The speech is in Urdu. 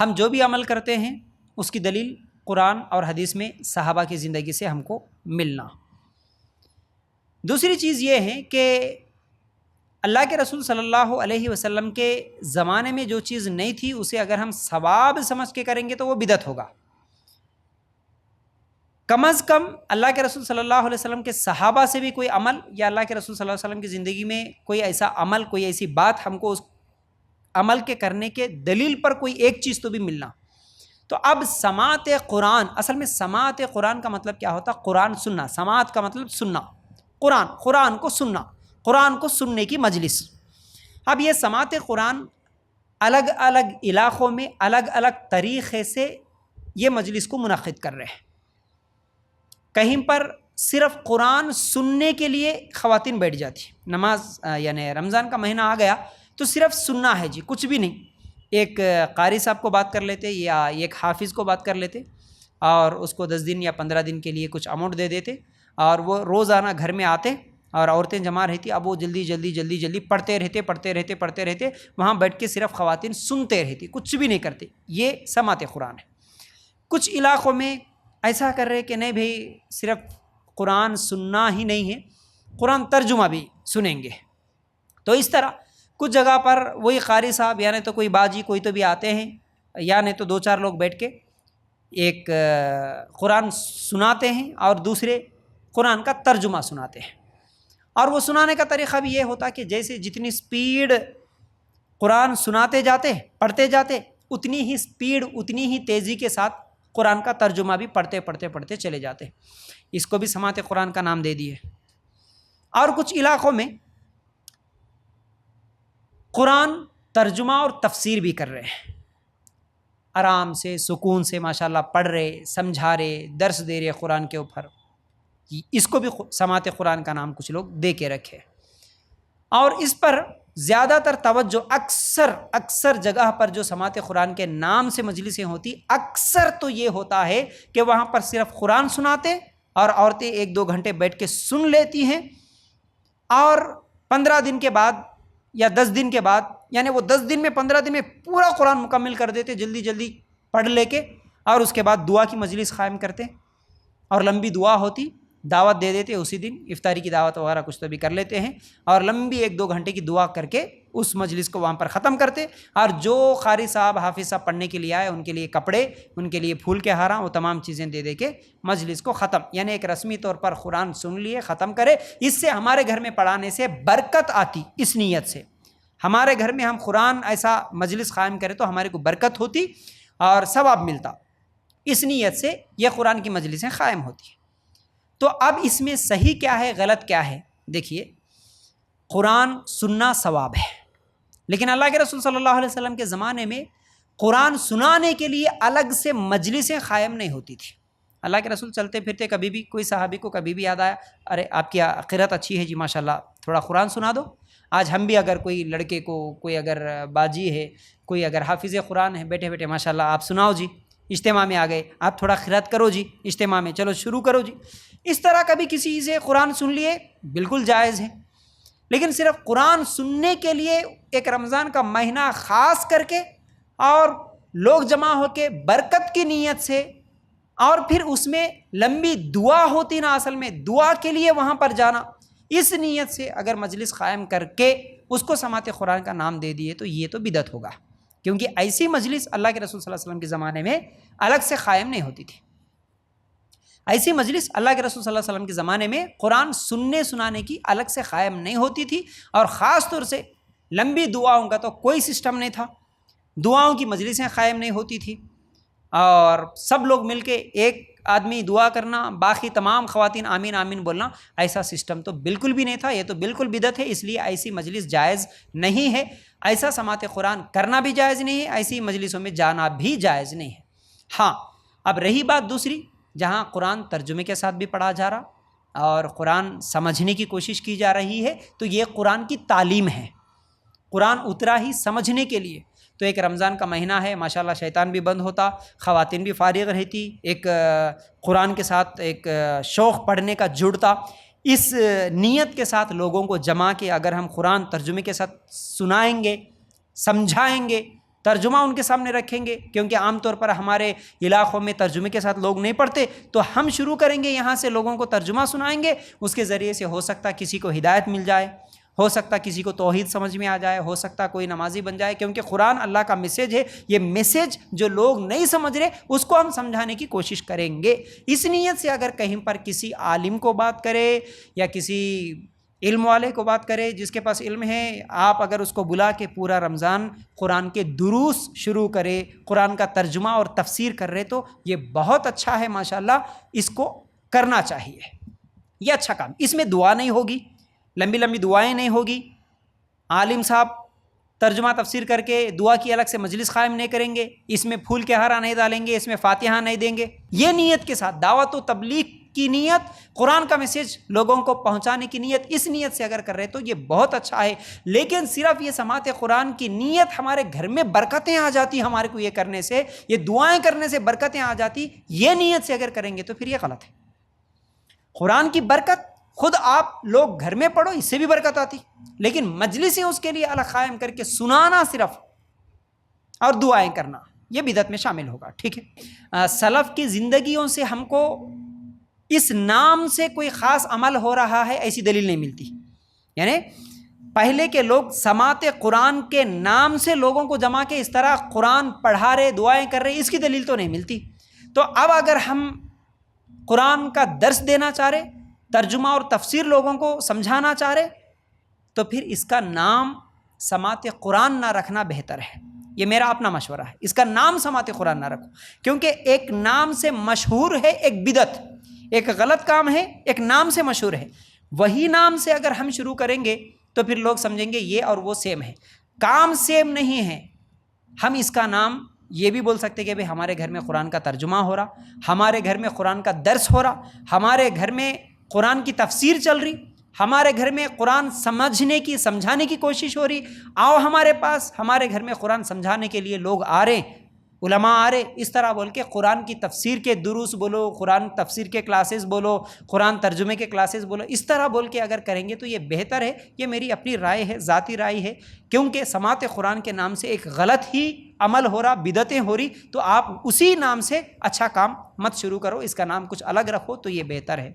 ہم جو بھی عمل کرتے ہیں اس کی دلیل قرآن اور حدیث میں صحابہ کی زندگی سے ہم کو ملنا۔ دوسری چیز یہ ہے کہ اللہ کے رسول صلی اللہ علیہ وسلم کے زمانے میں جو چیز نہیں تھی اسے اگر ہم ثواب سمجھ کے کریں گے تو وہ بدعت ہوگا۔ کم از کم اللہ کے رسول صلی اللہ علیہ وسلم کے صحابہ سے بھی کوئی عمل یا اللہ کے رسول صلی اللہ علیہ وسلم کی زندگی میں کوئی ایسا عمل، کوئی ایسی بات ہم کو اس عمل کے کرنے کے دلیل پر کوئی ایک چیز تو بھی ملنا۔ تو اب سماعت قرآن، اصل میں سماعت قرآن کا مطلب کیا ہوتا؟ قرآن سننا۔ سماعت کا مطلب سننا، قرآن کو سننا، قرآن کو سننے کی مجلس۔ اب یہ سماعت قرآن الگ الگ علاقوں میں الگ الگ طریقے سے یہ مجلس کو منعقد کر رہے ہیں۔ کہیں پر صرف قرآن سننے کے لیے خواتین بیٹھ جاتی، نماز یعنی رمضان کا مہینہ آ گیا تو صرف سننا ہے جی، کچھ بھی نہیں۔ ایک قاری صاحب کو بات کر لیتے یا ایک حافظ کو بات کر لیتے اور اس کو 10 دن یا 15 دن کے لیے کچھ اماؤنٹ دے دیتے اور وہ روزانہ گھر میں آتے اور عورتیں جمع رہتی، اب وہ جلدی پڑھتے رہتے وہاں بیٹھ کے صرف خواتین سنتے رہتی، کچھ بھی نہیں کرتے۔ یہ سماعت قرآن ہے۔ کچھ علاقوں میں ایسا کر رہے کہ نہیں بھائی صرف قرآن سننا ہی نہیں ہے، قرآن ترجمہ بھی سنیں گے۔ تو اس طرح کچھ جگہ پر وہی قاری صاحب یا نہیں تو کوئی باجی کوئی تو بھی آتے ہیں یا نہیں تو 2-4 لوگ بیٹھ کے ایک قرآن سناتے ہیں اور دوسرے قرآن کا ترجمہ سناتے ہیں۔ اور وہ سنانے کا طریقہ بھی یہ ہوتا کہ جیسے جتنی سپیڈ قرآن سناتے جاتے پڑھتے جاتے اتنی ہی سپیڈ اتنی ہی تیزی کے ساتھ قرآن کا ترجمہ بھی پڑھتے چلے جاتے۔ اس کو بھی سماعت قرآن کا نام دے دیے۔ اور کچھ علاقوں میں قرآن ترجمہ اور تفسیر بھی کر رہے ہیں، آرام سے سکون سے ماشاءاللہ پڑھ رہے، سمجھا رہے، درس دے رہے قرآن کے اوپر۔ اس کو بھی سماعت قرآن کا نام کچھ لوگ دے کے رکھے۔ اور اس پر زیادہ تر توجہ اکثر جگہ پر جو سماعت قرآن کے نام سے مجلسیں ہوتی، اکثر تو یہ ہوتا ہے کہ وہاں پر صرف قرآن سناتے اور عورتیں 1-2 گھنٹے بیٹھ کے سن لیتی ہیں اور 15 دن کے بعد یا 10 دن کے بعد، یعنی وہ 10 دن میں 15 دن میں پورا قرآن مکمل کر دیتے جلدی پڑھ لے کے، اور اس کے بعد دعا کی مجلس قائم کرتے اور لمبی دعا ہوتی، دعوت دے دیتے اسی دن، افطاری کی دعوت وغیرہ کچھ تو بھی کر لیتے ہیں اور لمبی 1-2 گھنٹے کی دعا کر کے اس مجلس کو وہاں پر ختم کرتے۔ اور جو قاری صاحب حافظ صاحب پڑھنے کے لیے آئے ان کے لیے کپڑے، ان کے لیے پھول کے ہارا، وہ تمام چیزیں دے کے مجلس کو ختم، یعنی ایک رسمی طور پر قرآن سن لیے ختم کرے۔ اس سے ہمارے گھر میں پڑھانے سے برکت آتی، اس نیت سے ہمارے گھر میں ہم قرآن ایسا مجلس قائم کرے تو ہمارے کو برکت ہوتی اور ثواب ملتا، اس نیت سے یہ قرآن کی مجلسیں قائم ہوتی ہیں۔ تو اب اس میں صحیح کیا ہے غلط کیا ہے؟ دیکھیے، قرآن سننا ثواب ہے، لیکن اللہ کے رسول صلی اللہ علیہ وسلم کے زمانے میں قرآن سنانے کے لیے الگ سے مجلسیں قائم نہیں ہوتی تھی۔ اللہ کے رسول چلتے پھرتے کبھی بھی کوئی صحابی کو کبھی بھی یاد آیا، ارے آپ کی قرأت اچھی ہے جی ماشاءاللہ، تھوڑا قرآن سنا دو۔ آج ہم بھی اگر کوئی لڑکے کو، کوئی اگر باجی ہے، کوئی اگر حافظ قرآن ہے، بیٹھے ماشاءاللہ آپ سناؤ جی، اجتماع میں آ گئے آپ تھوڑا قرأت کرو جی، اجتماع میں چلو شروع کرو جی۔ اس طرح کبھی کسی سے قرآن سن لیے بالکل جائز ہے، لیکن صرف قرآن سننے کے لیے ایک رمضان کا مہینہ خاص کر کے اور لوگ جمع ہو کے برکت کی نیت سے، اور پھر اس میں لمبی دعا ہوتی نا، اصل میں دعا کے لیے وہاں پر جانا، اس نیت سے اگر مجلس قائم کر کے اس کو سماعت قرآن کا نام دے دیے تو یہ تو بدعت ہوگا، کیونکہ ایسی مجلس اللہ کے رسول صلی اللہ علیہ وسلم کے زمانے میں الگ سے قائم نہیں ہوتی تھی۔ ایسی مجلس اللہ کے رسول صلی اللہ علیہ وسلم کے زمانے میں قرآن سننے سنانے کی الگ سے قائم نہیں ہوتی تھی، اور خاص طور سے لمبی دعاؤں کا تو کوئی سسٹم نہیں تھا، دعاؤں کی مجلسیں قائم نہیں ہوتی تھی، اور سب لوگ مل کے ایک آدمی دعا کرنا، باقی تمام خواتین آمین آمین بولنا، ایسا سسٹم تو بالکل بھی نہیں تھا۔ یہ تو بالکل بدعت ہے، اس لیے ایسی مجلس جائز نہیں ہے، ایسا سماعت قرآن کرنا بھی جائز نہیں ہے، ایسی مجلسوں میں جانا بھی جائز نہیں ہے۔ ہاں، اب رہی بات دوسری، جہاں قرآن ترجمے کے ساتھ بھی پڑھا جا رہا اور قرآن سمجھنے کی کوشش کی جا رہی ہے، تو یہ قرآن کی تعلیم ہے، قرآن اترا ہی سمجھنے کے لیے۔ تو ایک رمضان کا مہینہ ہے، ماشاءاللہ شیطان بھی بند ہوتا، خواتین بھی فارغ رہتی، ایک قرآن کے ساتھ ایک شوق پڑھنے کا جڑتا، اس نیت کے ساتھ لوگوں کو جمع کے اگر ہم قرآن ترجمے کے ساتھ سنائیں گے، سمجھائیں گے، ترجمہ ان کے سامنے رکھیں گے، کیونکہ عام طور پر ہمارے علاقوں میں ترجمے کے ساتھ لوگ نہیں پڑھتے، تو ہم شروع کریں گے یہاں سے، لوگوں کو ترجمہ سنائیں گے، اس کے ذریعے سے ہو سکتا کسی کو ہدایت مل جائے، ہو سکتا کسی کو توحید سمجھ میں آ جائے، ہو سکتا کوئی نمازی بن جائے، کیونکہ قرآن اللہ کا میسیج ہے، یہ میسیج جو لوگ نہیں سمجھ رہے اس کو ہم سمجھانے کی کوشش کریں گے۔ اس نیت سے اگر کہیں پر کسی عالم کو بات کرے یا کسی علم والے کو بات کرے، جس کے پاس علم ہے، آپ اگر اس کو بلا کے پورا رمضان قرآن کے دروس شروع کرے، قرآن کا ترجمہ اور تفسیر کر رہے، تو یہ بہت اچھا ہے ماشاءاللہ، اس کو کرنا چاہیے، یہ اچھا کام۔ اس میں دعا نہیں ہوگی، لمبی لمبی دعائیں نہیں ہوگی، عالم صاحب ترجمہ تفسیر کر کے دعا کی الگ سے مجلس قائم نہیں کریں گے، اس میں پھول کے ہارا نہیں ڈالیں گے، اس میں فاتحہ نہیں دیں گے۔ یہ نیت کے ساتھ دعوت و تبلیغ کی نیت، قرآن کا میسیج لوگوں کو پہنچانے کی نیت، اس نیت سے اگر کر رہے تو یہ بہت اچھا ہے۔ لیکن صرف یہ سماعت قرآن کی نیت، ہمارے گھر میں برکتیں آ جاتی ہمارے کو یہ کرنے سے، یہ دعائیں کرنے سے برکتیں آ جاتی، یہ نیت سے اگر کریں گے تو پھر یہ غلط ہے۔ قرآن کی برکت خود آپ لوگ گھر میں پڑھو، اس سے بھی برکت آتی، لیکن مجلسیں اس کے لیے الگ قائم کر کے سنانا صرف اور دعائیں کرنا، یہ بدعت میں شامل ہوگا، ٹھیک ہے۔ سلف کی زندگیوں سے ہم کو اس نام سے کوئی خاص عمل ہو رہا ہے ایسی دلیل نہیں ملتی، یعنی پہلے کے لوگ سماعت قرآن کے نام سے لوگوں کو جمع کے اس طرح قرآن پڑھا رہے، دعائیں کر رہے، اس کی دلیل تو نہیں ملتی۔ تو اب اگر ہم قرآن کا درس دینا چاہ رہے، ترجمہ اور تفسیر لوگوں کو سمجھانا چاہ رہے، تو پھر اس کا نام سماعت قرآن نہ رکھنا بہتر ہے، یہ میرا اپنا مشورہ ہے۔ اس کا نام سماعت قرآن نہ رکھو، کیونکہ ایک نام سے مشہور ہے ایک بدعت، ایک غلط کام ہے، ایک نام سے مشہور ہے، وہی نام سے اگر ہم شروع کریں گے تو پھر لوگ سمجھیں گے یہ اور وہ سیم ہے، کام سیم نہیں ہے۔ ہم اس کا نام یہ بھی بول سکتے کہ بھئی ہمارے گھر میں قرآن کا ترجمہ ہو رہا، ہمارے گھر میں قرآن کا درس ہو رہا، ہمارے گھر میں قرآن کی تفسیر چل رہی، ہمارے گھر میں قرآن سمجھنے کی سمجھانے کی کوشش ہو رہی، آؤ ہمارے پاس، ہمارے گھر میں قرآن سمجھانے کے لیے لوگ آ رہے، علماء آ رہے، اس طرح بول کے قرآن کی تفسیر کے دروس بولو، قرآن تفسیر کے کلاسز بولو، قرآن ترجمے کے کلاسز بولو، اس طرح بول کے اگر کریں گے تو یہ بہتر ہے۔ یہ میری اپنی رائے ہے، ذاتی رائے ہے، کیونکہ سماعت قرآن کے نام سے ایک غلط ہی عمل ہو رہا، بدعتیں ہو رہی، تو آپ اسی نام سے اچھا کام مت شروع کرو، اس کا نام کچھ الگ رکھو تو یہ بہتر ہے۔